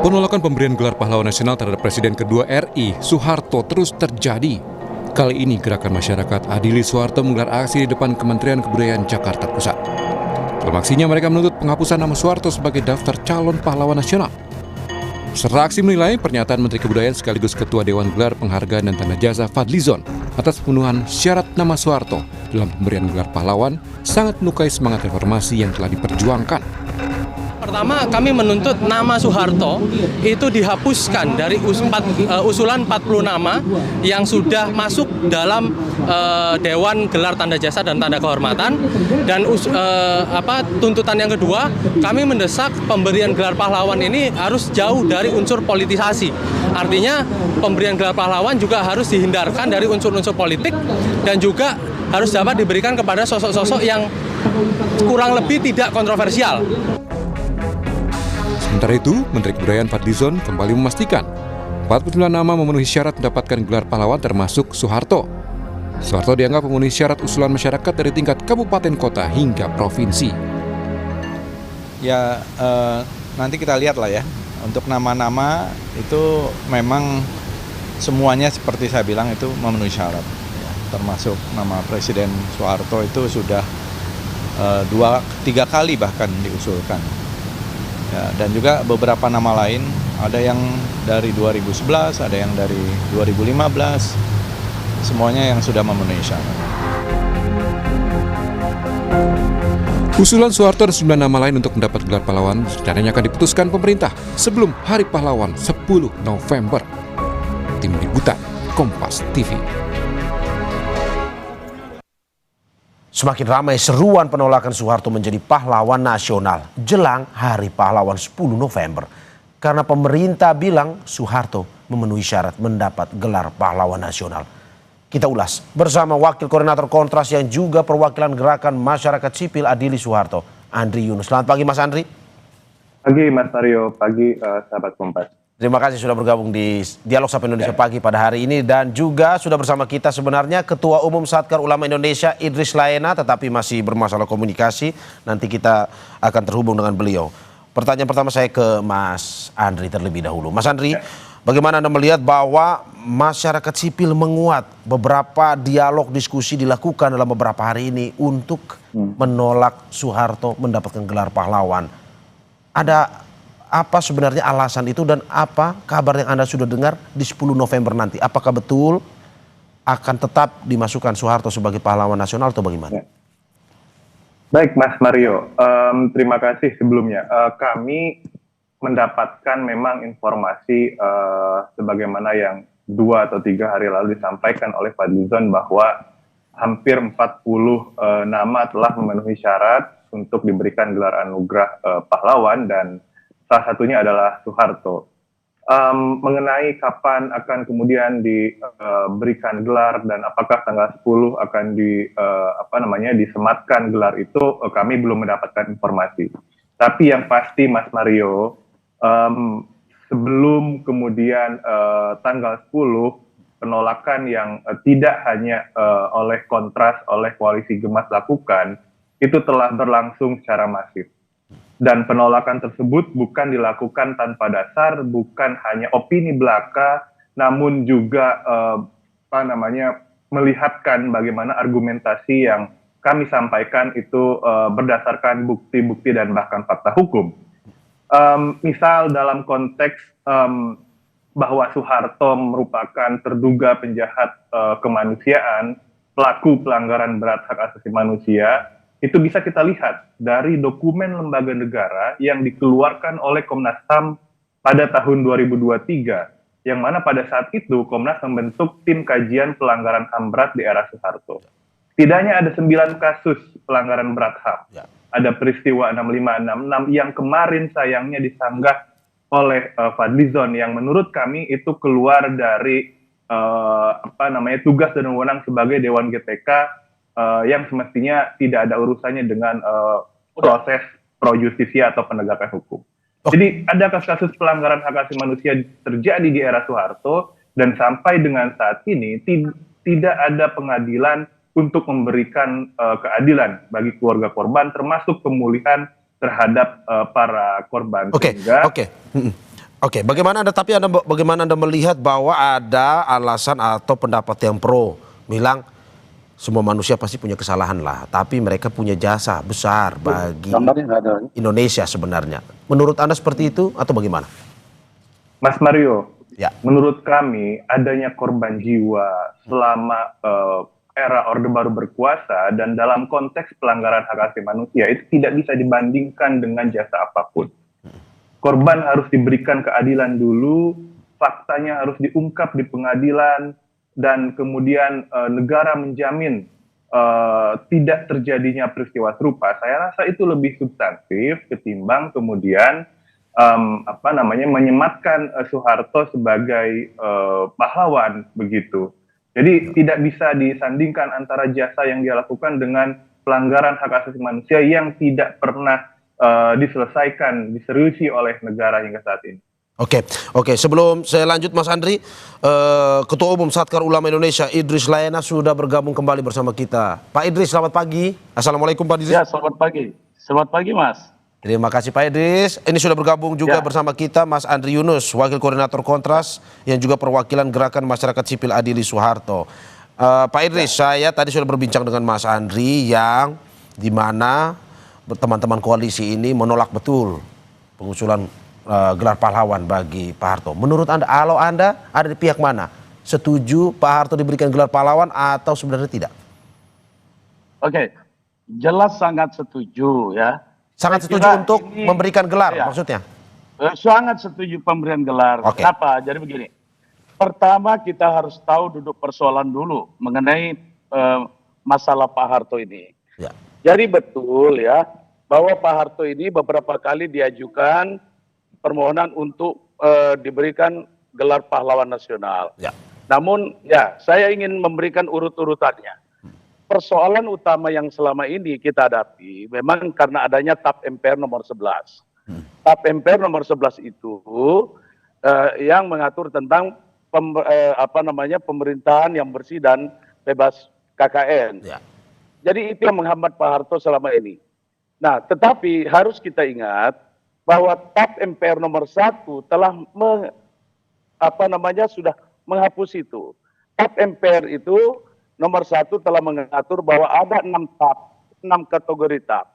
Penolakan pemberian gelar pahlawan nasional terhadap Presiden kedua RI, Soeharto, terus terjadi. Kali ini gerakan masyarakat Adili Soeharto menggelar aksi di depan Kementerian Kebudayaan Jakarta Pusat. Dalam aksinya mereka menuntut penghapusan nama Soeharto sebagai daftar calon pahlawan nasional. Peserta aksi menilai pernyataan Menteri Kebudayaan sekaligus Ketua Dewan Gelar Penghargaan dan Tanda Jasa Fadlizon atas pemenuhan syarat nama Soeharto dalam pemberian gelar pahlawan sangat melukai semangat reformasi yang telah diperjuangkan. Pertama, kami menuntut nama Soeharto itu dihapuskan dari usulan 40 nama yang sudah masuk dalam Dewan Gelar Tanda Jasa dan Tanda Kehormatan. Dan tuntutan yang kedua, kami mendesak pemberian gelar pahlawan ini harus jauh dari unsur politisasi. Artinya, pemberian gelar pahlawan juga harus dihindarkan dari unsur-unsur politik dan juga harus dapat diberikan kepada sosok-sosok yang kurang lebih tidak kontroversial. Sementara itu, Menteri Kebudayaan Fadlizon kembali memastikan 49 nama memenuhi syarat mendapatkan gelar pahlawan termasuk Soeharto. Soeharto dianggap memenuhi syarat usulan masyarakat dari tingkat kabupaten kota hingga provinsi. Ya, nanti kita lihat lah ya. Untuk nama-nama itu memang semuanya seperti saya bilang itu memenuhi syarat. Ya, termasuk nama Presiden Soeharto itu sudah 2-3 kali bahkan diusulkan. Ya, dan juga beberapa nama lain, ada yang dari 2011, ada yang dari 2015, semuanya yang sudah memenuhi syarat. Usulan Soeharto dan 9 nama lain untuk mendapat gelar pahlawan rencananya akan diputuskan pemerintah sebelum Hari Pahlawan 10 November. Tim Liputan Kompas TV. Semakin ramai seruan penolakan Soeharto menjadi pahlawan nasional jelang Hari Pahlawan 10 November. Karena pemerintah bilang Soeharto memenuhi syarat mendapat gelar pahlawan nasional. Kita ulas bersama Wakil Koordinator Kontras yang juga perwakilan Gerakan Masyarakat Sipil Adili Soeharto, Andri Yunus. Selamat pagi Mas Andri. Pagi Mas Mario, pagi sahabat Kompas. Terima kasih sudah bergabung di Dialog Sapa Indonesia Pagi pada hari ini. Dan juga sudah bersama kita sebenarnya Ketua Umum Satkar Ulama Indonesia Idris Laena, tetapi masih bermasalah komunikasi. Nanti kita akan terhubung dengan beliau. Pertanyaan pertama saya ke Mas Andri terlebih dahulu. Mas Andri, bagaimana Anda melihat bahwa masyarakat sipil menguat, beberapa dialog diskusi dilakukan dalam beberapa hari ini untuk menolak Soeharto mendapatkan gelar pahlawan? Ada apa sebenarnya alasan itu dan apa kabar yang Anda sudah dengar di 10 November nanti? Apakah betul akan tetap dimasukkan Soeharto sebagai pahlawan nasional atau bagaimana? Baik Mas Mario, terima kasih sebelumnya. Kami mendapatkan memang informasi sebagaimana yang 2 atau 3 hari lalu disampaikan oleh Fadlizon bahwa hampir 40 nama telah memenuhi syarat untuk diberikan gelar anugerah pahlawan dan salah satunya adalah Soeharto. Mengenai kapan akan kemudian diberikan gelar dan apakah tanggal 10 akan disematkan gelar itu, kami belum mendapatkan informasi. Tapi yang pasti Mas Mario, sebelum kemudian tanggal 10 penolakan yang tidak hanya oleh Kontras, oleh Koalisi Gemas lakukan, itu telah berlangsung secara masif. Dan penolakan tersebut bukan dilakukan tanpa dasar, bukan hanya opini belaka, namun juga melihatkan bagaimana argumentasi yang kami sampaikan itu berdasarkan bukti-bukti dan bahkan fakta hukum. Misal dalam konteks bahwa Soeharto merupakan terduga penjahat kemanusiaan, pelaku pelanggaran berat hak asasi manusia, itu bisa kita lihat dari dokumen lembaga negara yang dikeluarkan oleh Komnas HAM pada tahun 2023, yang mana pada saat itu Komnas membentuk tim kajian pelanggaran HAM berat di era Soeharto. Setidaknya ada 9 kasus pelanggaran berat HAM. Ada peristiwa 6566 yang kemarin sayangnya disanggah oleh Fadlizon, yang menurut kami itu keluar dari tugas dan wewenang sebagai Dewan GTK, yang semestinya tidak ada urusannya dengan proses pro justisia atau penegakan hukum. Jadi ada kasus-kasus pelanggaran hak asasi manusia terjadi di era Soeharto dan sampai dengan saat ini tidak ada pengadilan untuk memberikan keadilan bagi keluarga korban, termasuk pemulihan terhadap para korban. Oke. Oke, bagaimana Anda melihat bahwa ada alasan atau pendapat yang pro bilang semua manusia pasti punya kesalahan lah, tapi mereka punya jasa besar bagi Indonesia sebenarnya. Menurut Anda seperti itu atau bagaimana? Mas Mario, Ya. menurut kami adanya korban jiwa selama era Orde Baru berkuasa dan dalam konteks pelanggaran hak asasi manusia itu tidak bisa dibandingkan dengan jasa apapun. Korban harus diberikan keadilan dulu, faktanya harus diungkap di pengadilan, dan kemudian negara menjamin tidak terjadinya peristiwa serupa. Saya rasa itu lebih substantif ketimbang kemudian menyematkan Soeharto sebagai pahlawan begitu. Jadi tidak bisa disandingkan antara jasa yang dia lakukan dengan pelanggaran hak asasi manusia yang tidak pernah diselesaikan, diseriusi oleh negara hingga saat ini. Oke. Sebelum saya lanjut, Mas Andri, Ketua Umum Satkar Ulama Indonesia Idris Laena sudah bergabung kembali bersama kita. Pak Idris, selamat pagi. Assalamualaikum Pak Idris. Ya, selamat pagi. Selamat pagi, Mas. Terima kasih Pak Idris. Ini sudah bergabung juga bersama kita Mas Andri Yunus, Wakil Koordinator Kontras yang juga perwakilan Gerakan Masyarakat Sipil Adili Soeharto. Pak Idris, saya tadi sudah berbincang dengan Mas Andri yang di mana teman-teman koalisi ini menolak betul pengusulan gelar pahlawan bagi Pak Harto. Menurut Anda, kalau Anda ada di pihak mana? Setuju Pak Harto diberikan gelar pahlawan atau sebenarnya tidak? Oke, jelas sangat setuju ya. Sangat Saya setuju kira untuk ini- memberikan gelar ya. maksudnya? Sangat setuju pemberian gelar. Oke. Kenapa? Jadi begini. Pertama kita harus tahu duduk persoalan dulu mengenai masalah Pak Harto ini. Ya. Jadi betul ya bahwa Pak Harto ini beberapa kali diajukan permohonan untuk diberikan gelar pahlawan nasional. Ya. Namun ya saya ingin memberikan urut-urutannya. Persoalan utama yang selama ini kita hadapi memang karena adanya TAP MPR nomor 11. TAP MPR nomor 11 itu yang mengatur tentang pemerintahan yang bersih dan bebas KKN. Ya. Jadi itu yang menghambat Pak Harto selama ini. Nah, tetapi harus kita ingat bahwa TAP MPR nomor 1 telah sudah menghapus itu. TAP MPR itu nomor 1 telah mengatur bahwa ada 6 TAP, 6 kategori TAP.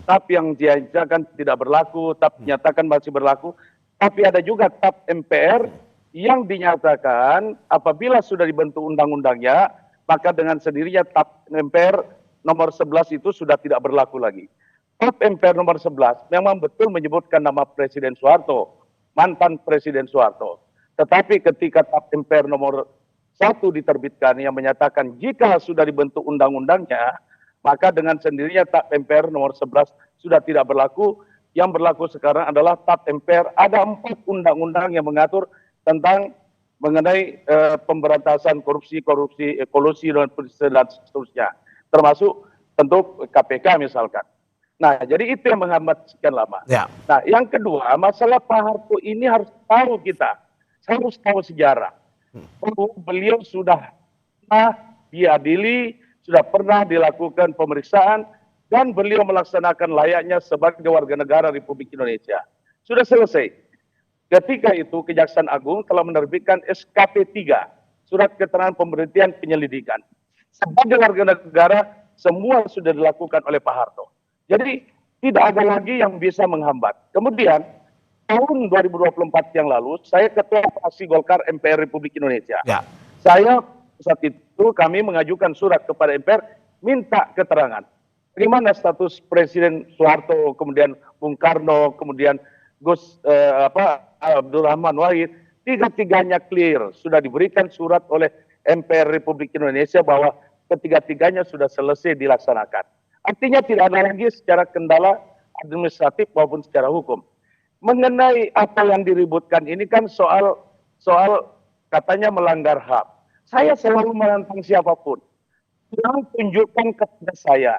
TAP yang dinyatakan tidak berlaku, TAP dinyatakan masih berlaku, tapi ada juga TAP MPR yang dinyatakan apabila sudah dibentuk undang-undangnya, maka dengan sendirinya TAP MPR nomor 11 itu sudah tidak berlaku lagi. TAP MPR nomor 11 memang betul menyebutkan nama Presiden Soeharto, mantan Presiden Soeharto. Tetapi ketika TAP MPR nomor 1 diterbitkan yang menyatakan jika sudah dibentuk undang-undangnya, maka dengan sendirinya TAP MPR nomor 11 sudah tidak berlaku. Yang berlaku sekarang adalah TAP MPR, ada 4 undang-undang yang mengatur tentang mengenai pemberantasan korupsi, kolusi dan seterusnya. Termasuk tentu KPK misalkan. Nah, jadi itu yang menghambat sekian lama. Ya. Nah, yang kedua, masalah Pak Harto ini harus tahu kita. Harus tahu sejarah. Beliau sudah pernah diadili, sudah pernah dilakukan pemeriksaan, dan beliau melaksanakan layaknya sebagai warga negara Republik Indonesia. Sudah selesai. Ketika itu Kejaksaan Agung telah menerbitkan SKP 3, Surat Keterangan Pemberhentian Penyelidikan. Sebagai warga negara, semua sudah dilakukan oleh Pak Harto. Jadi tidak ada lagi yang bisa menghambat. Kemudian tahun 2024 yang lalu, saya Ketua Fraksi Golkar MPR Republik Indonesia. Ya. Saya saat itu kami mengajukan surat kepada MPR minta keterangan. Bagaimana status Presiden Soeharto, kemudian Bung Karno, kemudian Abdurrahman Wahid, tiga-tiganya clear, sudah diberikan surat oleh MPR Republik Indonesia bahwa ketiga-tiganya sudah selesai dilaksanakan. Artinya tidak ada lagi secara kendala administratif maupun secara hukum. Mengenai apa yang diributkan ini kan soal katanya melanggar HAM. Saya selalu menantang siapapun. Yang tunjukkan kepada saya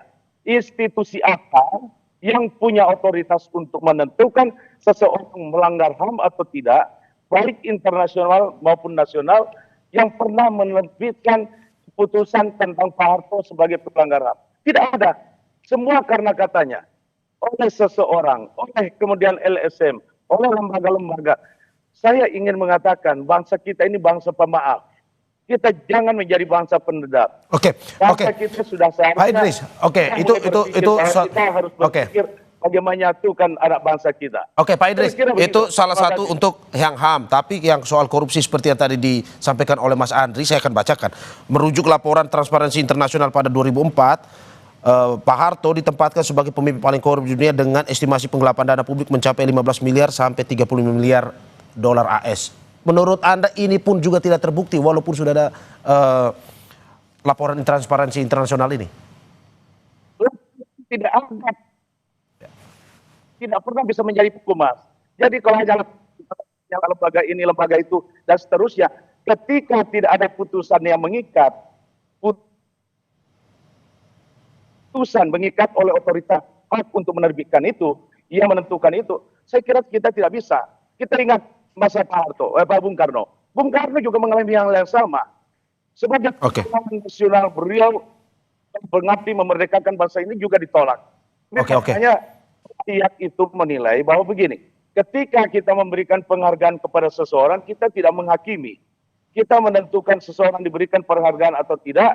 institusi apa yang punya otoritas untuk menentukan seseorang melanggar HAM atau tidak, baik internasional maupun nasional, yang pernah menerbitkan keputusan tentang Pak Harto sebagai pelanggar HAM. Tidak ada. Semua karena katanya oleh seseorang, oleh kemudian LSM, oleh lembaga-lembaga. saya ingin mengatakan bangsa kita ini bangsa pemaaf. Kita jangan menjadi bangsa pendendam. Oke, Bangsa kita sudah seharusnya. Pak Idris, oke, kita harus berpikir bagaimana menyatukan anak bangsa kita. Oke, Pak Idris, Kira-kira itu begitu. salah Terima satu kasih. untuk yang HAM, tapi yang soal korupsi seperti yang tadi disampaikan oleh Mas Andri, saya akan bacakan. Merujuk laporan Transparansi Internasional pada 2004, Pak Harto ditempatkan sebagai pemimpin paling korup di dunia dengan estimasi penggelapan dana publik mencapai 15 miliar sampai 35 miliar dolar AS. Menurut Anda ini pun juga tidak terbukti walaupun sudah ada laporan Transparansi Internasional ini? Tidak ada. Tidak pernah bisa menjadi hukuman. Jadi kalau hanya lembaga ini, lembaga itu, dan seterusnya, ketika tidak ada putusan yang mengikat, putusan mengikat oleh otoritas hak untuk menerbitkan itu, yang menentukan itu, saya kira kita tidak bisa. Kita ingat masa Pak Harto, Pak Bung Karno. Bung Karno juga mengalami hal yang sama. Sebagai pahlawan nasional, beliau mengabdi memerdekakan bangsa ini juga ditolak. Makanya rakyat itu menilai bahwa begini, ketika kita memberikan penghargaan kepada seseorang, kita tidak menghakimi. Kita menentukan seseorang diberikan penghargaan atau tidak,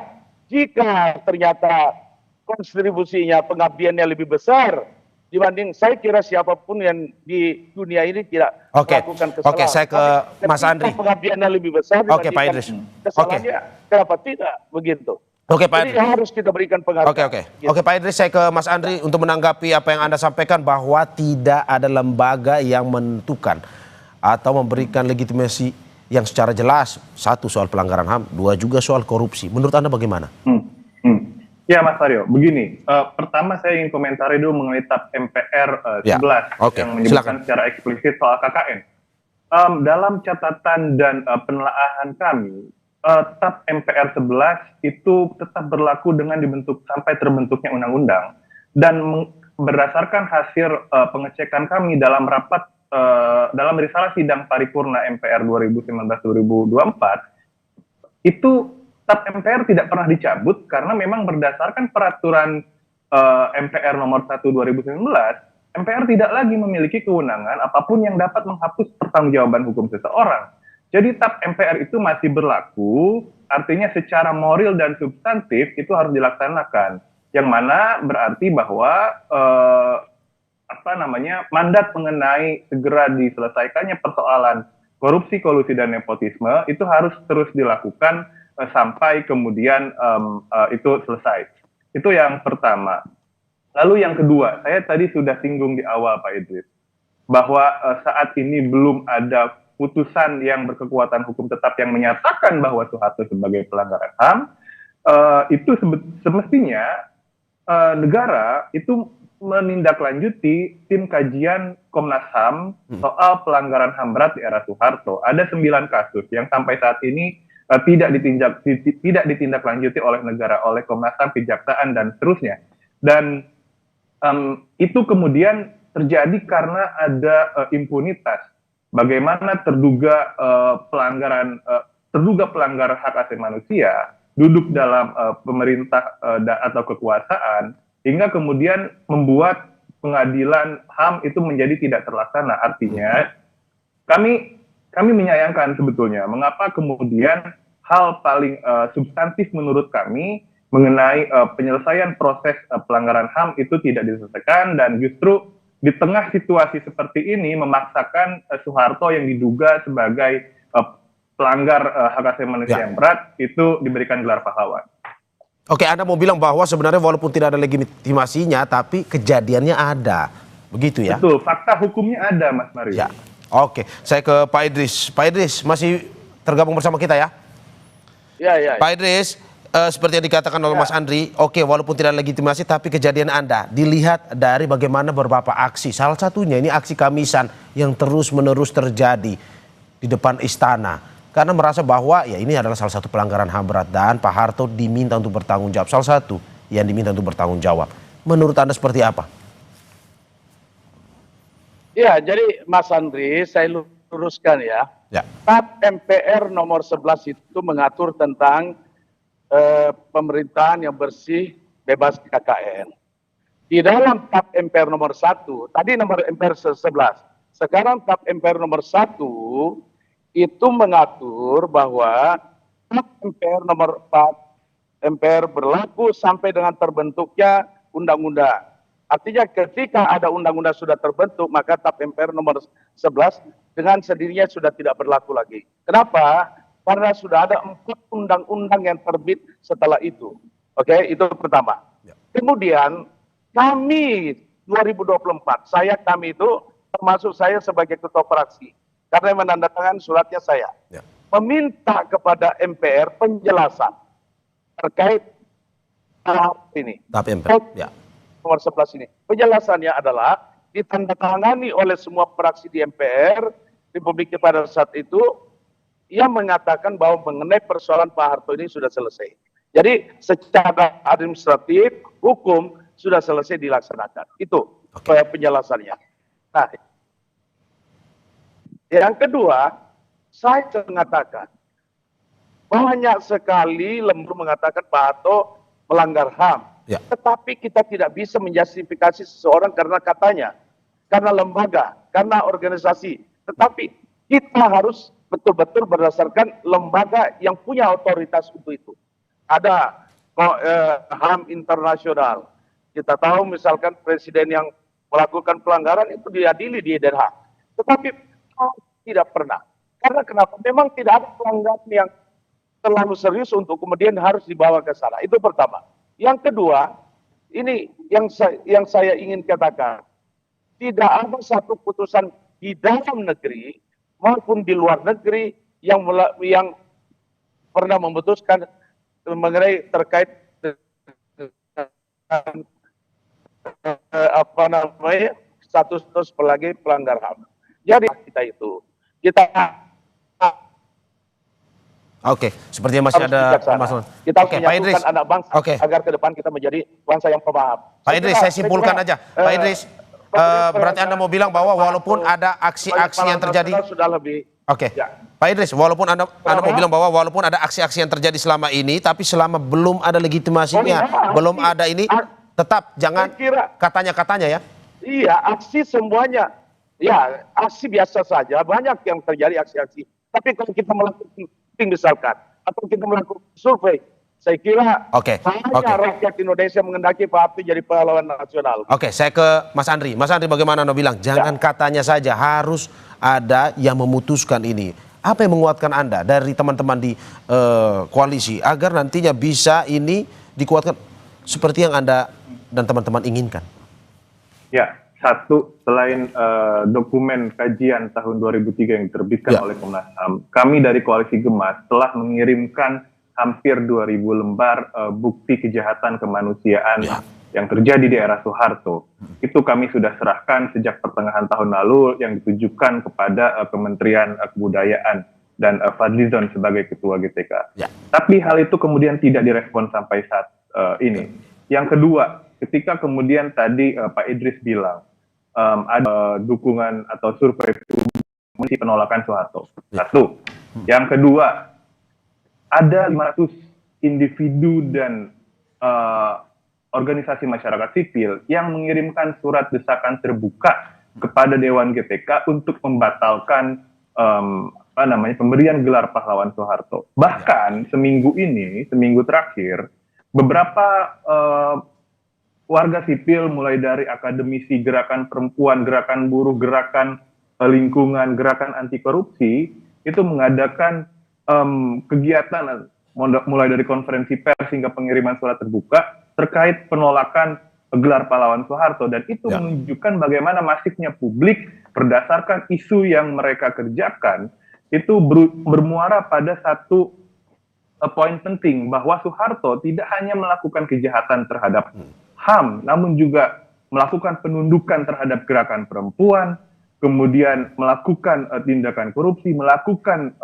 jika ternyata kontribusinya, pengabdiannya lebih besar dibanding, saya kira siapapun yang di dunia ini tidak melakukan kesalahan. Oke, saya ke Mas Andri. Pengabdiannya lebih besar Oke, Pak Idris. kesalahannya, kenapa tidak begitu? Oke, Pak Jadi Idris. harus kita berikan penghargaan. Oke, Pak Idris, saya ke Mas Andri untuk menanggapi apa yang Anda sampaikan bahwa tidak ada lembaga yang menentukan atau memberikan legitimasi yang secara jelas. Satu, soal pelanggaran HAM, dua juga soal korupsi. Menurut Anda bagaimana? Ya Mas Aryo, begini, pertama saya ingin komentari dulu mengenai TAP MPR 11 yang menyebutkan secara eksplisit soal KKN. Dalam catatan dan penelaahan kami, TAP MPR 11 itu tetap berlaku dengan sampai terbentuknya undang-undang, dan berdasarkan hasil pengecekan kami dalam rapat dalam risalah sidang paripurna MPR 2019-2024 itu TAP MPR tidak pernah dicabut karena memang berdasarkan peraturan MPR nomor 1 2019, MPR tidak lagi memiliki kewenangan apapun yang dapat menghapus pertanggungjawaban hukum seseorang. Jadi TAP MPR itu masih berlaku, artinya secara moral dan substantif itu harus dilaksanakan. Yang mana berarti bahwa mandat mengenai segera diselesaikannya persoalan korupsi, kolusi dan nepotisme itu harus terus dilakukan sampai kemudian itu selesai. Itu yang pertama. Lalu yang kedua, saya tadi sudah singgung di awal Pak Idris, bahwa saat ini belum ada putusan yang berkekuatan hukum tetap yang menyatakan bahwa Soeharto sebagai pelanggaran HAM. Itu semestinya negara itu menindaklanjuti tim kajian Komnas HAM soal pelanggaran HAM berat di era Soeharto. Ada 9 kasus yang sampai saat ini tidak ditindaklanjuti oleh negara, oleh Komnas HAM, Kejaksaan, dan seterusnya. Dan itu kemudian terjadi karena ada impunitas. Bagaimana terduga pelanggar hak asasi manusia duduk dalam pemerintah atau kekuasaan, hingga kemudian membuat pengadilan HAM itu menjadi tidak terlaksana. Artinya kami menyayangkan sebetulnya mengapa kemudian hal paling substantif menurut kami mengenai penyelesaian proses pelanggaran HAM itu tidak diselesaikan, dan justru di tengah situasi seperti ini memaksakan Soeharto yang diduga sebagai pelanggar hak asasi manusia yang berat itu diberikan gelar pahlawan. Oke, Anda mau bilang bahwa sebenarnya walaupun tidak ada legitimasinya, tapi kejadiannya ada, begitu ya? Betul, fakta hukumnya ada, Mas Mario. Ya. Oke, saya ke Pak Idris. Pak Idris masih tergabung bersama kita ya? Ya. Pak Idris, seperti yang dikatakan oleh Mas Andri, oke, walaupun tidak legitimasi, tapi kejadian Anda dilihat dari bagaimana beberapa aksi. Salah satunya ini aksi Kamisan yang terus-menerus terjadi di depan istana. Karena merasa bahwa ya ini adalah salah satu pelanggaran HAM berat dan Pak Harto diminta untuk bertanggung jawab. Salah satu yang diminta untuk bertanggung jawab. Menurut Anda seperti apa? Ya, jadi Mas Andri, saya luruskan ya. TAP MPR nomor 11 itu mengatur tentang pemerintahan yang bersih, bebas KKN. Di dalam TAP MPR nomor 1, tadi nomor MPR 11, Sekarang TAP MPR nomor 1 itu mengatur bahwa TAP MPR nomor 4 MPR berlaku sampai dengan terbentuknya undang-undang. Artinya ketika ada undang-undang sudah terbentuk, maka TAP MPR nomor 11 dengan sendirinya sudah tidak berlaku lagi. Kenapa? Karena sudah ada 4 undang-undang yang terbit setelah itu. Oke, itu pertama. Kemudian kami 2024, kami itu termasuk saya sebagai ketua fraksi, karena yang menandatangani suratnya saya, meminta kepada MPR penjelasan terkait tahap ini. Tahap MPR, ya. Nomor 11 ini. Penjelasannya adalah ditandatangani oleh semua fraksi di MPR Republik pada saat itu, yang mengatakan bahwa mengenai persoalan Pak Harto ini sudah selesai. Jadi secara administratif, hukum sudah selesai dilaksanakan. Itu penjelasannya. Nah, yang kedua, saya mengatakan banyak sekali lembur mengatakan Pak Harto melanggar HAM. Ya. Tetapi kita tidak bisa menjustifikasi seseorang karena katanya, karena lembaga, karena organisasi. Tetapi kita harus betul-betul berdasarkan lembaga yang punya otoritas untuk itu. Ada HAM internasional. Kita tahu misalkan presiden yang melakukan pelanggaran itu diadili di Den Haag. Tetapi tidak pernah. Karena kenapa? Memang tidak ada pelanggaran yang terlalu serius untuk kemudian harus dibawa ke sana. Itu pertama. Yang kedua, ini yang saya ingin katakan. Tidak ada satu putusan di dalam negeri maupun di luar negeri yang pernah memutuskan mengenai terkait status sebagai pelanggar HAM. Jadi kita Oke, sepertinya masih ada masalah. Kita Oke, Pak Idris. menyatukan anak bangsa agar ke depan kita menjadi bangsa yang pemaham. Pak Idris, saya simpulkan aja. Pak Idris, berarti Anda mau bilang bahwa walaupun ada aksi-aksi yang terjadi, sudah lebih. Oke, Pak Idris, walaupun Anda mau bilang bahwa walaupun ada aksi-aksi yang terjadi selama ini, tapi selama belum ada legitimasinya, belum ada ini, tetap jangan katanya-katanya ya. Iya, aksi semuanya. Ya, aksi biasa saja. Banyak yang terjadi aksi-aksi. Tapi kalau kita melakukan misalkan, atau kita melakukan survei, saya kira rakyat Indonesia mengendaki Pak Harto jadi pahlawan nasional. Oke, saya ke Mas Andri. Mas Andri, bagaimana Anda bilang? Jangan katanya saja, harus ada yang memutuskan ini. Apa yang menguatkan Anda dari teman-teman di koalisi agar nantinya bisa ini dikuatkan seperti yang Anda dan teman-teman inginkan? Ya, satu, selain dokumen kajian tahun 2003 yang diterbitkan oleh Komnas HAM, kami dari Koalisi Gemas telah mengirimkan hampir 2.000 lembar bukti kejahatan kemanusiaan yang terjadi di era Soeharto. Itu kami sudah serahkan sejak pertengahan tahun lalu yang ditujukan kepada Kementerian Kebudayaan dan Fadlizon sebagai Ketua GTK. Tapi hal itu kemudian tidak direspon sampai saat ini. Yang kedua, ketika kemudian tadi Pak Idris bilang, ada dukungan atau survei publik penolakan Soeharto. Satu. Yang kedua, ada 500 individu dan organisasi masyarakat sipil yang mengirimkan surat desakan terbuka kepada Dewan GTK untuk membatalkan pemberian gelar pahlawan Soeharto. Bahkan seminggu terakhir, beberapa warga sipil mulai dari akademisi, gerakan perempuan, gerakan buruh, gerakan lingkungan, gerakan anti korupsi itu mengadakan kegiatan mulai dari konferensi pers hingga pengiriman surat terbuka terkait penolakan gelar pahlawan Soeharto, dan itu menunjukkan bagaimana masifnya publik berdasarkan isu yang mereka kerjakan itu bermuara pada satu poin penting bahwa Soeharto tidak hanya melakukan kejahatan terhadap HAM, namun juga melakukan penundukan terhadap gerakan perempuan, kemudian melakukan tindakan korupsi, melakukan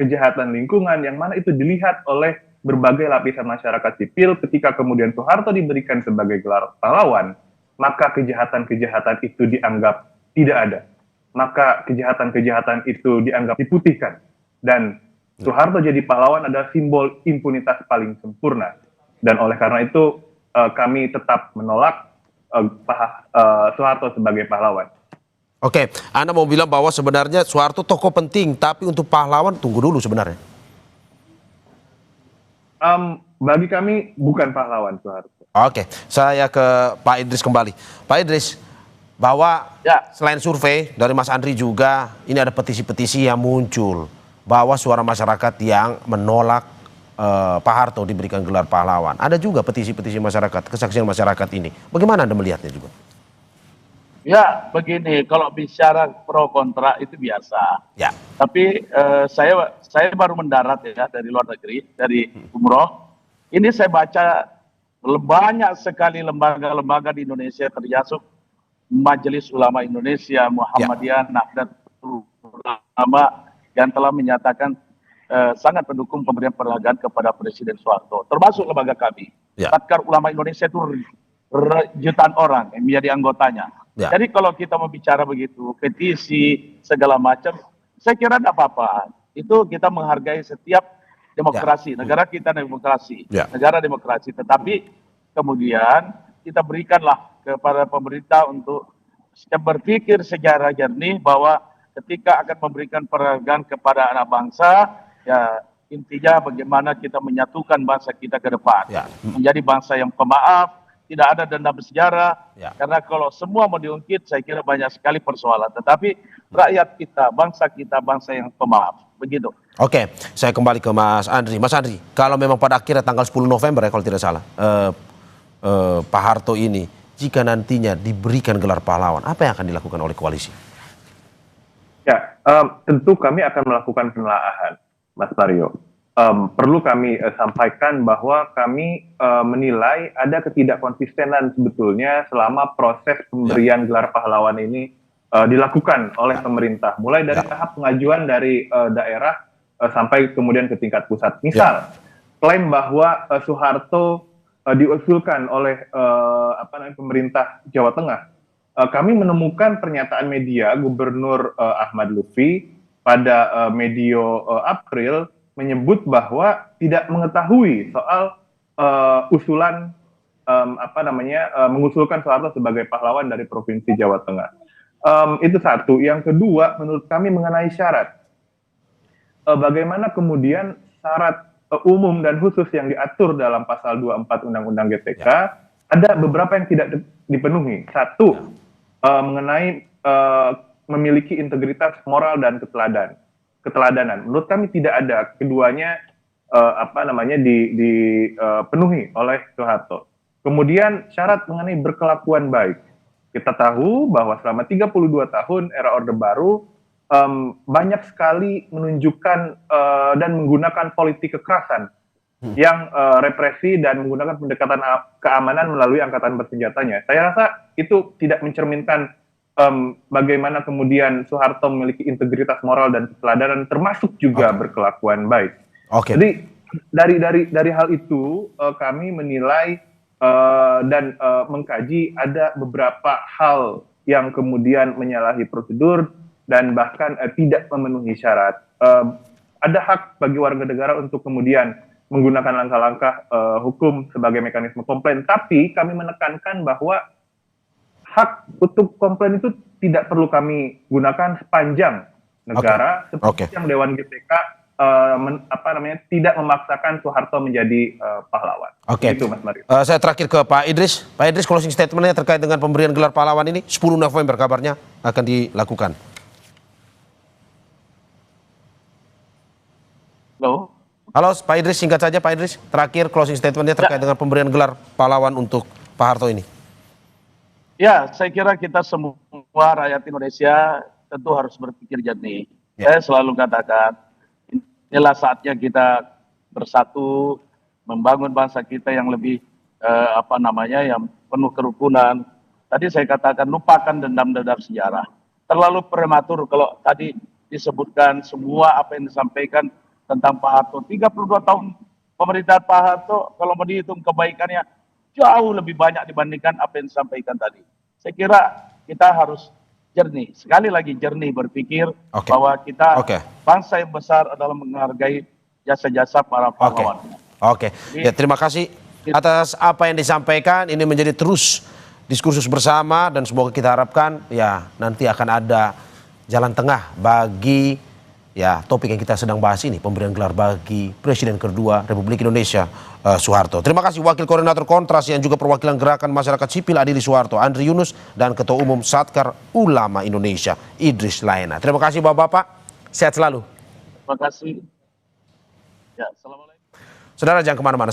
kejahatan lingkungan, yang mana itu dilihat oleh berbagai lapisan masyarakat sipil. Ketika kemudian Soeharto diberikan sebagai gelar pahlawan, maka kejahatan-kejahatan itu dianggap tidak ada. Maka kejahatan-kejahatan itu dianggap diputihkan. Dan Soeharto jadi pahlawan adalah simbol impunitas paling sempurna. Dan oleh karena itu, kami tetap menolak Soeharto sebagai pahlawan. Oke, Anda mau bilang bahwa sebenarnya Soeharto tokoh penting, tapi untuk pahlawan tunggu dulu sebenarnya. Bagi kami bukan pahlawan Soeharto. Oke, saya ke Pak Idris kembali. Pak Idris, bahwa selain survei dari Mas Andri juga, ini ada petisi-petisi yang muncul bahwa suara masyarakat yang menolak Pak Harto diberikan gelar pahlawan. Ada juga petisi-petisi masyarakat, kesaksian masyarakat ini. Bagaimana Anda melihatnya juga? Ya, begini, kalau bicara pro kontra itu biasa. Ya. Tapi saya baru mendarat ya dari luar negeri, dari umroh. Ini saya baca banyak sekali lembaga-lembaga di Indonesia, termasuk Majelis Ulama Indonesia, Muhammadiyah, Nahdlatul Ulama, yang telah menyatakan sangat mendukung pemberian penghargaan kepada Presiden Soeharto, termasuk lembaga kami. Laskar Ulama Indonesia itu jutaan orang yang menjadi anggotanya. Jadi kalau kita mau bicara begitu, petisi segala macam, saya kira tidak apa-apa. Itu kita menghargai setiap demokrasi, negara kita demokrasi, negara demokrasi. Tetapi kemudian kita berikanlah kepada pemerintah untuk berpikir secara jernih bahwa ketika akan memberikan penghargaan kepada anak bangsa, ya intinya bagaimana kita menyatukan bangsa kita ke depan, menjadi bangsa yang pemaaf. Tidak ada dendam bersejarah, karena kalau semua mau diungkit, saya kira banyak sekali persoalan. Tetapi rakyat kita, bangsa yang pemaaf. Begitu. Oke, saya kembali ke Mas Andri. Mas Andri, kalau memang pada akhirnya tanggal 10 November ya kalau tidak salah, Pak Harto ini, jika nantinya diberikan gelar pahlawan, apa yang akan dilakukan oleh koalisi? Ya, tentu kami akan melakukan penelaahan, Mas Mario. Perlu kami sampaikan bahwa kami menilai ada ketidakkonsistenan sebetulnya selama proses pemberian gelar pahlawan ini dilakukan oleh pemerintah, mulai dari tahap pengajuan dari daerah sampai kemudian ke tingkat pusat. Misal, klaim bahwa Soeharto diusulkan oleh pemerintah Jawa Tengah. Kami menemukan pernyataan media Gubernur Ahmad Lutfi pada medio April menyebut bahwa tidak mengetahui soal usulan mengusulkan Soeharto sebagai pahlawan dari Provinsi Jawa Tengah. Itu satu. Yang kedua, menurut kami mengenai syarat. Bagaimana kemudian syarat umum dan khusus yang diatur dalam pasal 24 Undang-Undang GTK, ada beberapa yang tidak dipenuhi. Satu, mengenai memiliki integritas moral dan keteladanan. Menurut kami tidak ada. Keduanya dipenuhi oleh Soeharto. Kemudian syarat mengenai berkelakuan baik. Kita tahu bahwa selama 32 tahun era Orde Baru banyak sekali menunjukkan dan menggunakan politik kekerasan yang represi dan menggunakan pendekatan keamanan melalui angkatan bersenjatanya. Saya rasa itu tidak mencerminkan bagaimana kemudian Soeharto memiliki integritas moral dan keteladanan, termasuk juga berkelakuan baik. Jadi dari hal itu kami menilai dan mengkaji ada beberapa hal yang kemudian menyalahi prosedur dan bahkan tidak memenuhi syarat. Ada hak bagi warga negara untuk kemudian menggunakan langkah-langkah hukum sebagai mekanisme komplain, tapi kami menekankan bahwa hak untuk komplain itu tidak perlu kami gunakan sepanjang negara seperti yang Dewan GTK tidak memaksakan Soeharto menjadi pahlawan. Itu, Mas Mario. Saya terakhir ke Pak Idris. Pak Idris, closing statement-nya terkait dengan pemberian gelar pahlawan ini 10 November kabarnya akan dilakukan. Halo Pak Idris, singkat saja Pak Idris. Terakhir closing statement-nya terkait dengan pemberian gelar pahlawan untuk Pak Harto ini. Ya, saya kira kita semua rakyat Indonesia tentu harus berpikir jernih. Saya selalu katakan, inilah saatnya kita bersatu, membangun bangsa kita yang lebih yang penuh kerukunan. Tadi saya katakan lupakan dendam-dendam sejarah. Terlalu prematur kalau tadi disebutkan semua apa yang disampaikan tentang Pak Harto. 32 tahun pemerintahan Pak Harto, kalau mau dihitung kebaikannya jauh lebih banyak dibandingkan apa yang disampaikan tadi. Saya kira kita harus jernih, sekali lagi jernih berpikir bahwa kita bangsa yang besar adalah menghargai jasa-jasa para pahlawan. Ya, terima kasih atas apa yang disampaikan. Ini menjadi terus diskursus bersama dan semoga kita harapkan ya nanti akan ada jalan tengah bagi ya topik yang kita sedang bahas ini, pemberian gelar bagi Presiden kedua Republik Indonesia Soeharto. Terima kasih Wakil Koordinator Kontras yang juga perwakilan Gerakan Masyarakat Sipil Adili Soeharto, Andri Yunus, dan Ketua Umum Satkar Ulama Indonesia Idris Laena. Terima kasih Bapak-bapak, sehat selalu. Terima kasih. Ya, assalamualaikum. Saudara jangan kemana-mana.